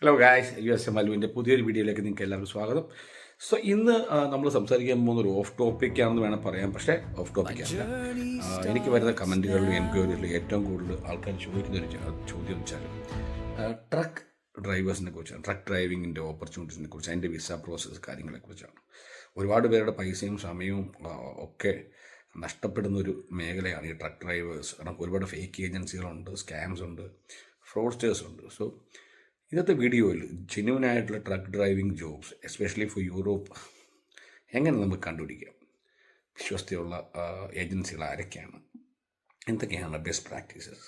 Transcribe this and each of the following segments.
Hello guys, US മല്ലുവിൻ്റെ പുതിയൊരു വീഡിയോയിലേക്ക് നിങ്ങൾക്ക് എല്ലാവർക്കും സ്വാഗതം. സോ ഇന്ന് നമ്മൾ സംസാരിക്കാൻ പോകുന്ന ഒരു ഓഫ് ടോപ്പിക്കാണെന്ന് വേണം പറയാം, പക്ഷേ ഓഫ് ടോപ്പിക്കല്ല. എനിക്ക് വരുന്ന കമൻറ്റുകളിലും എൻക്വയറികളിലും ഏറ്റവും കൂടുതൽ ആൾക്കാർ ചോദിക്കുന്നൊരു ചോദ്യം വെച്ചാൽ ട്രക്ക് ഡ്രൈവേഴ്സിനെ കുറിച്ചാണ്, ട്രക്ക് ഡ്രൈവിങ്ങിൻ്റെ ഓപ്പർച്യൂണിറ്റീസിനെ കുറിച്ച്, അതിൻ്റെ വിസ പ്രോസസ്സ് കാര്യങ്ങളെക്കുറിച്ചാണ്. ഒരുപാട് പേരുടെ പൈസയും സമയവും ഒക്കെ നഷ്ടപ്പെടുന്ന ഒരു മേഖലയാണ് ഈ ട്രക്ക് ഡ്രൈവേഴ്സ്. കാരണം ഒരുപാട് ഫേക്ക് ഏജൻസികളുണ്ട്, സ്കാംസ് ഉണ്ട്, ഫ്രോഡ്സ്റ്റേഴ്സ് ഉണ്ട്. സോ ഇന്നത്തെ വീഡിയോയിൽ ജെന്യുവനായിട്ടുള്ള truck driving jobs especially for Europe എങ്ങനെ നമുക്ക് കണ്ടുപിടിക്കാം, വിശ്വസ്തയുള്ള ഏജൻസികൾ ആരൊക്കെയാണ്, എന്തൊക്കെയാണ് ബെസ്റ്റ് പ്രാക്ടീസസ്.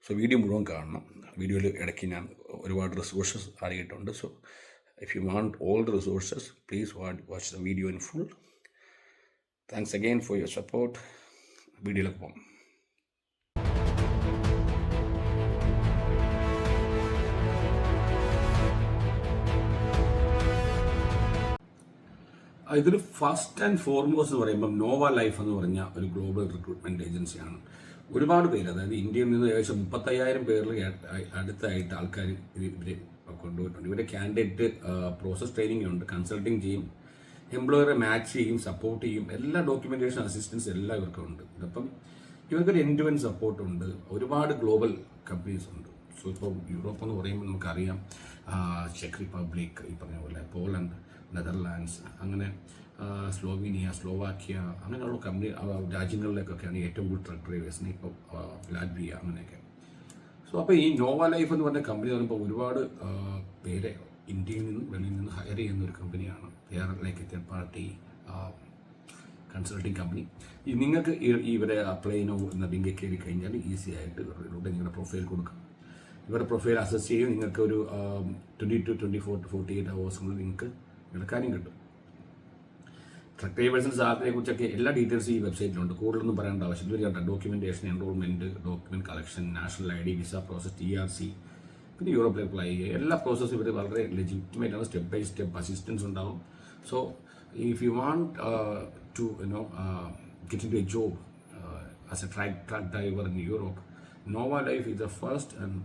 സോ വീഡിയോ മുഴുവൻ കാണണം. വീഡിയോയിൽ ഇടയ്ക്ക് ഞാൻ ഒരുപാട് റിസോഴ്സസ് അറിയിട്ടുണ്ട്. So if you want all the resources please watch the video in full. Thanks again for your support. വീഡിയോയിലേക്ക് പോകാം. ഇതിൽ ഫസ്റ്റ് ആൻഡ് ഫോർമോസ്റ്റ് എന്ന് പറയുമ്പം നോവ ലൈഫ് എന്ന് പറഞ്ഞ ഒരു ഗ്ലോബൽ റിക്രൂട്ട്മെൻറ്റ് ഏജൻസിയാണ്. ഒരുപാട് പേര്, അതായത് ഇന്ത്യയിൽ നിന്ന് ഏകദേശം 35,000 പേരിൽ അടുത്തായിട്ട് ആൾക്കാർ ഇവരെ കൊണ്ടുപോയിട്ടുണ്ട്. ഇവരുടെ കാൻഡിഡേറ്റ് പ്രോസസ് ട്രെയിനിങ് ഉണ്ട്, കൺസൾട്ടിങ് ചെയ്യും, എംപ്ലോയറെ മാച്ച് ചെയ്യും, സപ്പോർട്ട് ചെയ്യും, എല്ലാ ഡോക്യുമെൻറ്റേഷൻ അസിസ്റ്റൻസ് എല്ലാം ഇവർക്കും ഉണ്ട്. ഇതപ്പം ഇവർക്കൊരു എൻഡ് ടു എൻഡ് സപ്പോർട്ടുണ്ട്. ഒരുപാട് ഗ്ലോബൽ കമ്പനീസ് ഉണ്ട്. സോ ഇപ്പോൾ യൂറോപ്പ് എന്ന് പറയുമ്പോൾ നമുക്കറിയാം, ചെക്ക് റിപ്പബ്ലിക്, ഈ പറഞ്ഞ പോലെ പോളണ്ട്, നെതർലാൻഡ്സ്, അങ്ങനെ സ്ലോവീനിയ, സ്ലോവാക്യ, അങ്ങനെയുള്ള രാജ്യങ്ങളിലേക്കൊക്കെയാണ് ഏറ്റവും കൂടുതൽ ട്രക്ക് ഡ്രൈവേഴ്സിന്, ഇപ്പോൾ ലാറ്റ്വിയ, അങ്ങനെയൊക്കെ. സോ അപ്പോൾ ഈ നോവ ലൈഫ് എന്ന് പറഞ്ഞ കമ്പനി എന്ന് പറയുമ്പോൾ ഒരുപാട് പേരെ ഇന്ത്യയിൽ നിന്നും വെളിയിൽ നിന്ന് ഹയർ ചെയ്യുന്ന ഒരു കമ്പനിയാണ്. Like third party consulting company. നിങ്ങൾക്ക് ഇവരെ അപ്ലൈ എന്ന ലിങ്ക് കയറി കഴിഞ്ഞാൽ ഈസി ആയിട്ട് ഇവരുടെ നിങ്ങളുടെ പ്രൊഫൈൽ കൊടുക്കാം. ഇവരുടെ പ്രൊഫൈൽ അസസ് ചെയ്യും. നിങ്ങൾക്ക് ഒരു 20 to 24 to 48 hours നിങ്ങൾക്ക് നിങ്ങളുടെ കാര്യം കിട്ടും. ട്രക്ക് ഡ്രൈവേഴ്സിൻ്റെ സാധ്യതയെ കുറിച്ചൊക്കെ എല്ലാ ഡീറ്റെയിൽസും ഈ വെബ്സൈറ്റിലുണ്ട്. കൂടുതലൊന്നും പറയേണ്ട ആവശ്യമില്ല. ഇവർ documentation, enrolment, document collection, national ID, visa process, TRC, പിന്നെ യൂറോപ്പിൽ അപ്ലൈ ചെയ്യുക, എല്ലാ പ്രോസസ്സും ഇവർ വളരെ ലെജിറ്റിമേറ്റ് ആണ്. സ്റ്റെപ്പ് ബൈ സ്റ്റെപ്പ് അസിസ്റ്റൻസ് ഉണ്ടാവും. So if you want to get into a job as a truck driver in Europe, Nova Life is the first and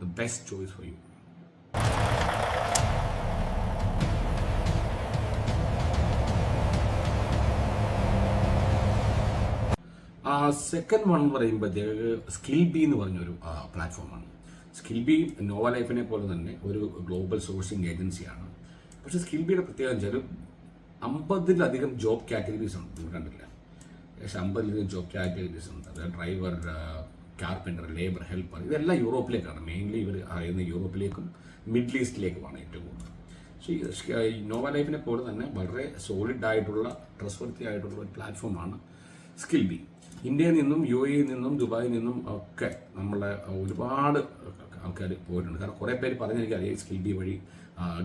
the best choice for you. Second one എന്ന് പറയുമ്പോഴത്തേക്ക് skill B എന്ന് പറഞ്ഞൊരു പ്ലാറ്റ്ഫോമാണ്. Skill B Nova ലൈഫിനെ പോലെ തന്നെ ഒരു global sourcing ഏജൻസിയാണ്. പക്ഷേ സ്കിൽ ബിയുടെ പ്രത്യേകത വെച്ചാൽ 50-ലധികം ജോബ് കാറ്റഗറീസ് ഉണ്ട്. നിങ്ങൾ കണ്ടില്ല, ഏകദേശം 50-ലധികം ജോബ് കാറ്റഗറീസ് ഉണ്ട്. അതായത് ഡ്രൈവർ, കാർപ്പൻ്റർ, ലേബർ, ഹെൽപ്പർ, ഇതെല്ലാം യൂറോപ്പിലേക്കാണ്. മെയിൻലി ഇവർ അറിയുന്ന യൂറോപ്പിലേക്കും മിഡിൽ ഈസ്റ്റിലേക്കുമാണ് ഏറ്റവും കൂടുതൽ. സോ ഈ നോവ ലൈഫിനെ പോലെ തന്നെ വളരെ സോളിഡ് ആയിട്ടുള്ള, ട്രസ്റ്റ്വർത്തി ആയിട്ടുള്ള ഒരു പ്ലാറ്റ്ഫോമാണ് സ്കിൽ ബി. ഇന്ത്യയിൽ നിന്നും, UAE നിന്നും, ദുബായിൽ നിന്നും ഒക്കെ നമ്മളെ ഒരുപാട് ആൾക്കാർ പോയിട്ടുണ്ട്. കാരണം കുറേ പേര് പറഞ്ഞെനിക്കറിയാം, സ്കിൽ ബി വഴി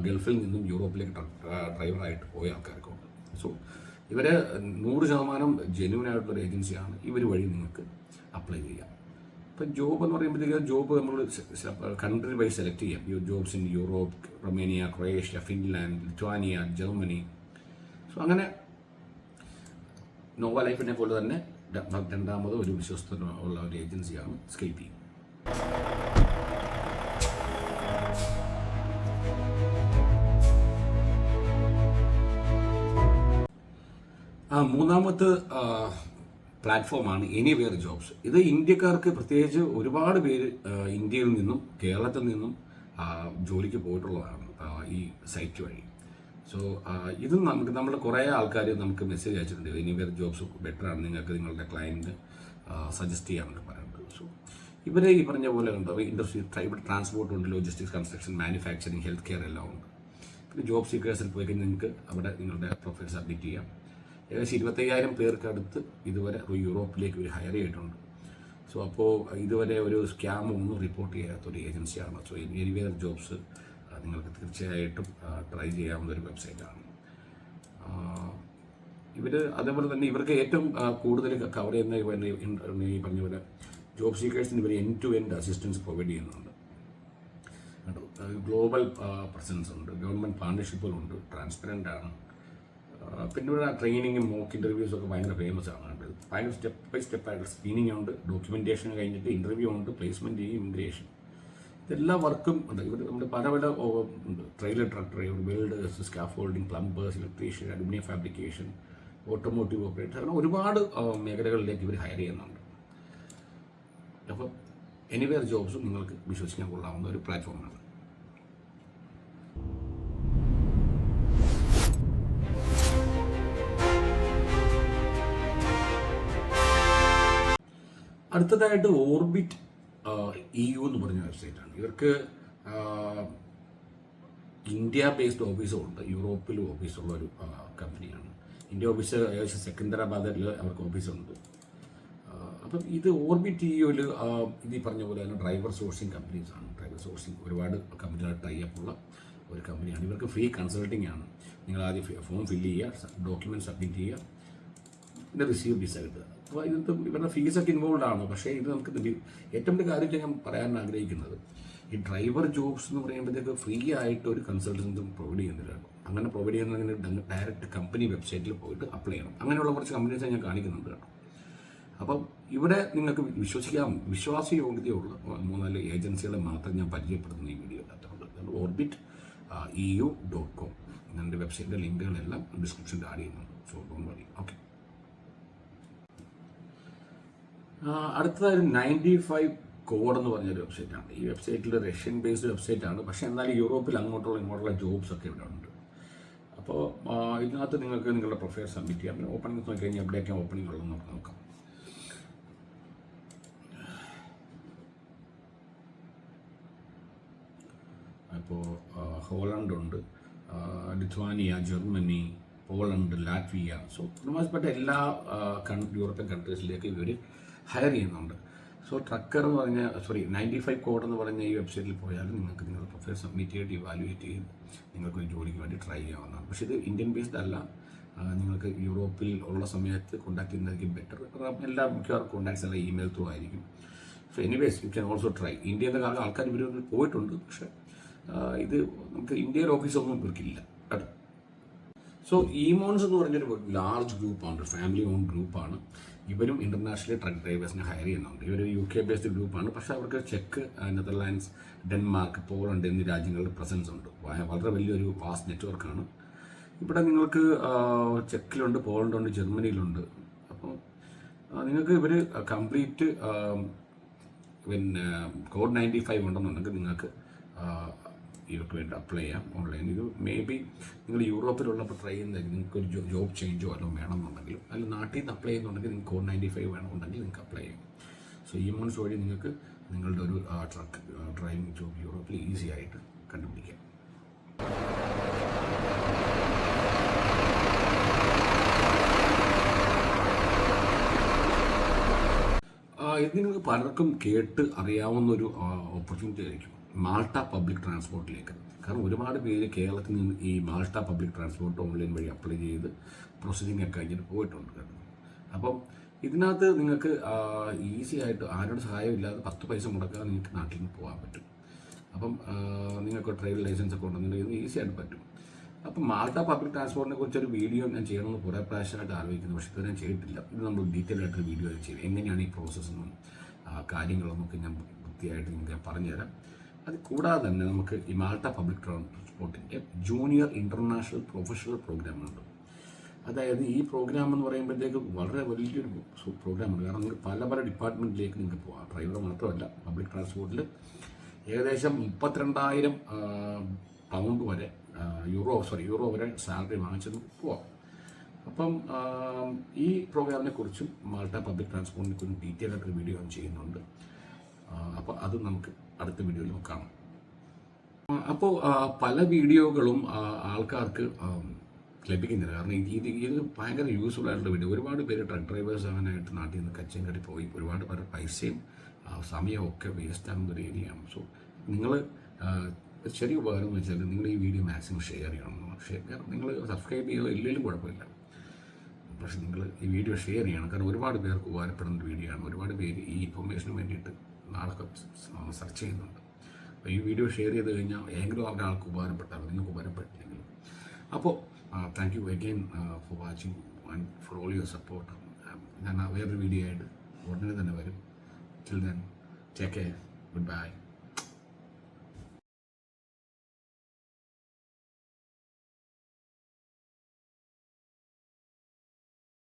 ഗൾഫിൽ നിന്നും യൂറോപ്പിലേക്ക് ഡ്രൈവറായിട്ട് പോയ ആൾക്കാരൊക്കെ ഉണ്ട്. സോ ഇവർ 100% ജെന്യുവൻ ആയിട്ടുള്ളൊരു ഏജൻസിയാണ്. ഇവർ വഴി നിങ്ങൾക്ക് അപ്ലൈ ചെയ്യാം. ഇപ്പം ജോബ് എന്ന് പറയുമ്പോഴത്തേക്ക് ജോബ് നമ്മൾ കൺട്രി വൈസ് സെലക്ട് ചെയ്യാം. Jobs in Europe, Romania, Croatia, Finland, Lithuania, Germany. So അങ്ങനെ നോവ ലൈഫിനെ പോലെ തന്നെ രണ്ടാമത് ഒരു വിശ്വസ്തത ഉള്ള ഒരു ഏജൻസിയാണ് സ്കിൽ ബി. മൂന്നാമത്തെ പ്ലാറ്റ്ഫോമാണ് എനിവെയർ ജോബ്സ്. ഇത് ഇന്ത്യക്കാർക്ക് പ്രത്യേകിച്ച് ഒരുപാട് പേര് ഇന്ത്യയിൽ നിന്നും കേരളത്തിൽ നിന്നും ജോലിക്ക് പോയിട്ടുള്ളതാണ് ഈ സൈറ്റ് വഴി. സോ ഇത് നമ്മൾ കുറേ ആൾക്കാർ നമുക്ക് മെസ്സേജ് അയച്ചിട്ടുണ്ട്, എനിവെയർ ജോബ്സ് ബെറ്ററാണ്, നിങ്ങൾക്ക് നിങ്ങളുടെ ക്ലയൻറ്റ് സജസ്റ്റ് ചെയ്യാമെന്ന് പറയുന്നത്. സോ ഇവരെ ഈ പറഞ്ഞ പോലെ ഉണ്ട്. ഇൻഡസ്ട്രി, ഇവിടെ ട്രാൻസ്പോർട്ട് ഉണ്ട്, logistics, construction, manufacturing, health care എല്ലാം ഉണ്ട്. പിന്നെ ജോബ് സീക്കേഴ്സിൽ പോയി കഴിഞ്ഞാൽ നിങ്ങൾക്ക് അവിടെ നിങ്ങളുടെ പ്രൊഫൈൽ സബ്മിറ്റ് ചെയ്യാം. ഏകദേശം 25,000 പേർക്ക് അടുത്ത് ഇതുവരെ യൂറോപ്പിലേക്ക് ഒരു ഹയർ ചെയ്തിട്ടുണ്ട്. സോ അപ്പോൾ ഇതുവരെ ഒരു സ്കാമോ ഒന്നും റിപ്പോർട്ട് ചെയ്യാത്തൊരു ഏജൻസിയാണ്. സോ എനിവെയർ ജോബ്സ് നിങ്ങൾക്ക് തീർച്ചയായിട്ടും ട്രൈ ചെയ്യാവുന്ന ഒരു വെബ്സൈറ്റാണ്. ഇവർ അതേപോലെ തന്നെ ഇവർക്ക് ഏറ്റവും കൂടുതൽ കവർ ചെയ്യുന്ന ഈ പറഞ്ഞ പോലെ ജോബ് സീക്കേഴ്സിന് ഇവർ end to end assistance provide ചെയ്യുന്നുണ്ട്. ഗ്ലോബൽ പ്രസൻസ് ഉണ്ട്, ഗവൺമെൻറ് പാർട്ണർഷിപ്പുകളുണ്ട്, ട്രാൻസ്പെറൻ്റ് ആണ്. പിന്നെ ഇവിടെ ട്രെയിനിങ്ങും മോക്ക് ഇൻ്റർവ്യൂസൊക്കെ ഭയങ്കര ഫേമസ് ആണ്. ഭയങ്കര സ്റ്റെപ്പ് ബൈ സ്റ്റെപ്പ് ആയിട്ട് സ്ക്രീനിങ് ഉണ്ട്, ഡോക്യുമെൻറ്റേഷൻ കഴിഞ്ഞിട്ട് ഇൻ്റർവ്യൂ ഉണ്ട്, പ്ലേസ്മെൻറ്റ് ചെയ്യും, ഇമിഗ്രേഷൻ. ഇതെല്ലാ വർക്കും ഉണ്ട്. ഇവർ നമ്മുടെ പല പല ഉണ്ട്. Trailer truck driver, welders, scaffolding, plumbers, electrician, aluminium fabrication, automotive operator, അങ്ങനെ ഒരുപാട് മേഖലകളിലേക്ക് ഇവർ ഹയർ ചെയ്യുന്നുണ്ട്. അപ്പോൾ എനിവെയർ ജോബ്സും നിങ്ങൾക്ക് വിശ്വസിക്കാൻ കൊള്ളാവുന്ന ഒരു പ്ലാറ്റ്ഫോമാണ്. അടുത്തതായിട്ട് ഓർബിറ്റ് EU എന്ന് പറഞ്ഞ വെബ്സൈറ്റാണ്. ഇവർക്ക് ഇന്ത്യ ബേസ്ഡ് ഓഫീസും ഉണ്ട്, യൂറോപ്പിലും ഓഫീസുള്ള ഒരു കമ്പനിയാണ്. ഇന്ത്യ ഓഫീസ് ഏകദേശം സെക്കന്ദരാബാദിൽ അവർക്ക് ഓഫീസുണ്ട്. അപ്പം ഇത് ഓർബിറ്റ് EUയിൽ ഇത് ഈ പറഞ്ഞ പോലെ തന്നെ ഡ്രൈവർ സോഴ്സിങ് കമ്പനീസാണ്. ഡ്രൈവർ സോഴ്സിങ് ഒരുപാട് കമ്പനികളുടെ ടൈപ്പുള്ള ഒരു കമ്പനിയാണ്. ഇവർക്ക് ഫ്രീ കൺസൾട്ടിംഗ് ആണ്. നിങ്ങൾ ആദ്യം ഫോം ഫില്ല് ചെയ്യുക, ഡോക്യുമെൻറ്റ് സബ്മിറ്റ് ചെയ്യുക, പിന്നെ റിസീവ് വിസ കിട്ടുക. അപ്പോൾ ഇതിനകത്ത് ഇവരുടെ ഫീസൊക്കെ ഇൻവോൾവ് ആണ്. പക്ഷേ ഇത് നമുക്ക് ഏറ്റവും വലിയ കാര്യം ഞാൻ പറയാൻ ആഗ്രഹിക്കുന്നത്, ഈ ഡ്രൈവർ ജോബ്സ് എന്ന് പറയുമ്പോഴത്തേക്ക് ഫ്രീ ആയിട്ട് ഒരു കൺസൾട്ടൻസും പ്രൊവൈഡ് ചെയ്യുന്നില്ല. അങ്ങനെ പ്രൊവൈഡ് ചെയ്യുന്നതിന് ഡയറക്റ്റ് കമ്പനി വെബ്സൈറ്റിൽ പോയിട്ട് അപ്ലൈ ചെയ്യണം. അങ്ങനെയുള്ള കുറച്ച് കമ്പനീസ് ഞാൻ കാണിക്കുന്നുണ്ട് കേട്ടോ. അപ്പം ഇവിടെ നിങ്ങൾക്ക് വിശ്വാസയോഗ്യതയുള്ള 3-4 ഏജൻസികളെ മാത്രം ഞാൻ പരിചയപ്പെടുത്തുന്ന ഈ വീഡിയോ അതുകൊണ്ട് ഓർബിറ്റ് EU.com എൻ്റെ വെബ്സൈറ്റിൻ്റെ ലിങ്കുകളെല്ലാം ഡിസ്ക്രിപ്ഷനിൽ ആഡ് ചെയ്യുന്നുണ്ട്. So don't worry. ഓക്കെ, അടുത്തതായി 95 കോഡ് എന്ന് പറഞ്ഞൊരു വെബ്സൈറ്റാണ്. ഈ വെബ്സൈറ്റിൽ റഷ്യൻ ബേസ്ഡ് വെബ്സൈറ്റാണ്. പക്ഷേ എന്നാലും യൂറോപ്പിൽ ഇങ്ങോട്ടുള്ള ജോബ്സ് ഒക്കെ ഇവിടെ ഉണ്ട്. അപ്പോൾ ഇതിനകത്ത് നിങ്ങൾക്ക് നിങ്ങളുടെ പ്രൊഫൈൽ സബ്മിറ്റ് ചെയ്യാം. പിന്നെ ഓപ്പണിംഗ് നോക്കി കഴിഞ്ഞാൽ എവിടെയൊക്കെയാണ് ഓപ്പണിംഗ് ഉള്ളതെന്ന് നമുക്ക് നോക്കാം. അപ്പോൾ ഹോളണ്ട് ഉണ്ട്, Lithuania, Germany, Poland, Latvia. So പ്രധാനപ്പെട്ട എല്ലാ യൂറോപ്യൻ കൺട്രീസിലേക്ക് ഇവർ ഹയർ ചെയ്യുന്നുണ്ട്. സോ ട്രക്കർ എന്ന് പറഞ്ഞ 95 കോഡ് എന്ന് പറഞ്ഞ ഈ വെബ്സൈറ്റിൽ പോയാലും നിങ്ങൾക്ക് നിങ്ങളുടെ പ്രൊഫൈൽ സബ്മിറ്റ് ചെയ്ത് ഇവാലുവേറ്റ് ചെയ്ത് നിങ്ങൾക്കൊരു ജോലിക്ക് വേണ്ടി ട്രൈ ചെയ്യാവുന്നതാണ്. പക്ഷേ ഇത് ഇന്ത്യൻ ബേസ്ഡ് അല്ല. നിങ്ങൾക്ക് യൂറോപ്പിൽ ഉള്ള സമയത്ത് കോൺടാക്ട് ചെയ്യുന്നതായിരിക്കും ബെറ്റർ. എല്ലാ മിക്കവാറും കോൺടാക്ട്സ് എല്ലാം ഇമെയിൽ ത്രൂ ആയിരിക്കും. So anyways you can also try. ഇന്ത്യയിൽ നിന്ന് കാരണം ആൾക്കാർ ഇവർ പോയിട്ടുണ്ട്. പക്ഷേ ഇത് നമുക്ക് ഇന്ത്യയിൽ ഓഫീസൊന്നും ഇവർക്കില്ല കേട്ടോ. സോ ഇമോൺസ് എന്ന് പറഞ്ഞൊരു ലാർജ് ഗ്രൂപ്പാണ്, ഫാമിലി ഓൺ ഗ്രൂപ്പാണ്. ഇവരും ഇൻ്റർനാഷണൽ ട്രക്ക് ഡ്രൈവേഴ്സിനെ ഹയർ ചെയ്യുന്നുണ്ട്. ഇവർ UK ബേസ്ഡ് ഗ്രൂപ്പാണ്. പക്ഷേ അവർക്ക് ചെക്ക്, നെതർലാൻഡ്സ്, ഡെൻമാർക്ക്, പോളണ്ട് എന്നീ രാജ്യങ്ങളിൽ പ്രസൻസ് ഉണ്ട്. വളരെ വലിയൊരു വാസ്റ്റ് നെറ്റ്വർക്കാണ്. ഇവിടെ നിങ്ങൾക്ക് ചെക്കിലുണ്ട്, പോളണ്ടുണ്ട്, ജർമ്മനിയിലുണ്ട്. അപ്പോൾ നിങ്ങൾക്ക് ഇവർ കംപ്ലീറ്റ് പിന്നെ കോഡ് 95 ഉണ്ടെന്നുണ്ടെങ്കിൽ നിങ്ങൾക്ക് ഇവർക്ക് വേണ്ടി അപ്ലൈ ചെയ്യാം ഓൺലൈൻ. ഇത് മേ ബി നിങ്ങൾ യൂറോപ്പിലുള്ളപ്പോൾ ട്രൈ ചെയ്യുന്നതായിരിക്കും. നിങ്ങൾക്കൊരു ജോബ് ചേഞ്ചോ വല്ലതും വേണമെന്നുണ്ടെങ്കിലും, അല്ലെങ്കിൽ നാട്ടിൽ നിന്ന് അപ്ലൈ ചെയ്യുന്നുണ്ടെങ്കിൽ നിങ്ങൾക്ക് കോഡ് 95 വേണമെന്നുണ്ടെങ്കിൽ നിങ്ങൾക്ക് അപ്ലൈ ചെയ്യാം. സോ ഈ മന്ത്സ് വഴി നിങ്ങൾക്ക് നിങ്ങളുടെ ഒരു ട്രക്ക് ഡ്രൈവിംഗ് ജോബ് യൂറോപ്പിൽ ഈസി ആയിട്ട് കണ്ടുപിടിക്കാം. ഇത് നിങ്ങൾക്ക് പലർക്കും കേട്ട് അറിയാവുന്നൊരു ഓപ്പർച്യൂണിറ്റി ആയിരിക്കും, മാൾട്ട പബ്ലിക് ട്രാൻസ്പോർട്ടിലേക്ക്. കാരണം ഒരുപാട് പേര് കേരളത്തിൽ നിന്ന് ഈ മാൾട്ട പബ്ലിക് ട്രാൻസ്പോർട്ട് ഓൺലൈൻ വഴി അപ്ലൈ ചെയ്ത് പ്രോസസ്സിംഗ് ഒക്കെ കഴിഞ്ഞിട്ട് പോയിട്ടുണ്ട് കേട്ടോ. അപ്പം ഇതിനകത്ത് നിങ്ങൾക്ക് ഈസി ആയിട്ട് ആരുടെ സഹായമില്ലാതെ 10 പൈസ മുടക്കാതെ നിങ്ങൾക്ക് നാട്ടിൽ നിന്ന് പോകാൻ പറ്റും. അപ്പം നിങ്ങൾക്ക് ട്രേഡ് ലൈസൻസ് ഒക്കെ ഉണ്ടെന്നുണ്ടെങ്കിൽ ഈസി ആയിട്ട് പറ്റും. അപ്പം മാൾട്ട പബ്ലിക് ട്രാൻസ്പോർട്ടിനെ കുറിച്ചൊരു വീഡിയോ ഞാൻ ചെയ്യണമെന്ന് കുറേ പ്രാവശ്യമായിട്ട് ആലോചിക്കുന്നു. പക്ഷേ ഇതുവരെ ഞാൻ ചെയ്തിട്ടില്ല. ഇത് നമ്മൾ ഡീറ്റെയിൽ ആയിട്ടൊരു വീഡിയോ ചെയ്യും. എങ്ങനെയാണ് ഈ പ്രോസസ്സെന്നും കാര്യങ്ങളെന്നൊക്കെ ഞാൻ വൃത്തിയായിട്ട് നിങ്ങൾക്ക് പറഞ്ഞുതരാം. അത് കൂടാതെ തന്നെ നമുക്ക് ഈ മാൾട്ട പബ്ലിക് ട്രാൻസ്പോർട്ടിൻ്റെ ജൂനിയർ ഇൻ്റർനാഷണൽ പ്രൊഫഷണൽ പ്രോഗ്രാമുണ്ട്. അതായത് ഈ പ്രോഗ്രാം എന്ന് പറയുമ്പോഴത്തേക്ക് വളരെ വലിയൊരു പ്രോഗ്രാമാണ്. കാരണം നിങ്ങൾക്ക് പല ഡിപ്പാർട്ട്മെൻറ്റിലേക്ക് നിങ്ങൾക്ക് പോകാം. ഡ്രൈവർ മാത്രമല്ല, പബ്ലിക് ട്രാൻസ്പോർട്ടിൽ ഏകദേശം 32,000 പൗണ്ട് വരെ യൂറോ വരെ സാലറി വാങ്ങിച്ചത് പോവാം. അപ്പം ഈ പ്രോഗ്രാമിനെ കുറിച്ചും മാൾട്ട പബ്ലിക് ട്രാൻസ്പോർട്ടിനെ കുറിച്ചും ഡീറ്റെയിൽ ആയിട്ടൊരു വീഡിയോ ചെയ്യുന്നുണ്ട്. അപ്പോൾ അത് നമുക്ക് അടുത്ത വീഡിയോയിൽ കാണാം. അപ്പോൾ പല വീഡിയോകളും ആൾക്കാർക്ക് ലഭിക്കുന്നില്ല. കാരണം ഇത് ഭയങ്കര യൂസ്ഫുൾ ആയിട്ടുള്ള വീഡിയോ. ഒരുപാട് പേര് ട്രക്ക് ഡ്രൈവേഴ്സ് ആകാനായിട്ട് നാട്ടിൽ നിന്ന് കച്ചങ്കടി പോയി ഒരുപാട് പേര് പൈസയും സമയവും ഒക്കെ വേസ്റ്റ് ആകുന്ന ഒരു ഏരിയയാണ്. സോ നിങ്ങൾ ചെറിയ ഉപകാരം എന്ന് വെച്ചാൽ നിങ്ങൾ ഈ വീഡിയോ മാക്സിമം ഷെയർ ചെയ്യണം. നിങ്ങൾ സബ്സ്ക്രൈബ് ചെയ്യുക ഇല്ലെങ്കിലും കുഴപ്പമില്ല. പക്ഷേ നിങ്ങൾ ഈ വീഡിയോ ഷെയർ ചെയ്യണം. കാരണം ഒരുപാട് പേർക്ക് ഉപകാരപ്പെടുന്ന വീഡിയോ ആണ്. ഒരുപാട് പേര് ഈ ഇൻഫർമേഷന് വേണ്ടിയിട്ട് നാളെ സെർച്ച് ചെയ്യുന്നുണ്ട്. അപ്പോൾ ഈ വീഡിയോ ഷെയർ ചെയ്ത് കഴിഞ്ഞാൽ ഏതെങ്കിലും ഒരാൾക്ക് ഉപകാരപ്പെട്ടാൽ നിങ്ങൾക്ക് ഉപകാരപ്പെട്ടില്ലെങ്കിലും. അപ്പോൾ thank you again for watching and for all your support. ഞാൻ വേറൊരു വീഡിയോ ആയിട്ട് ഉടനെ തന്നെ വരും. Till then take care. Good bye.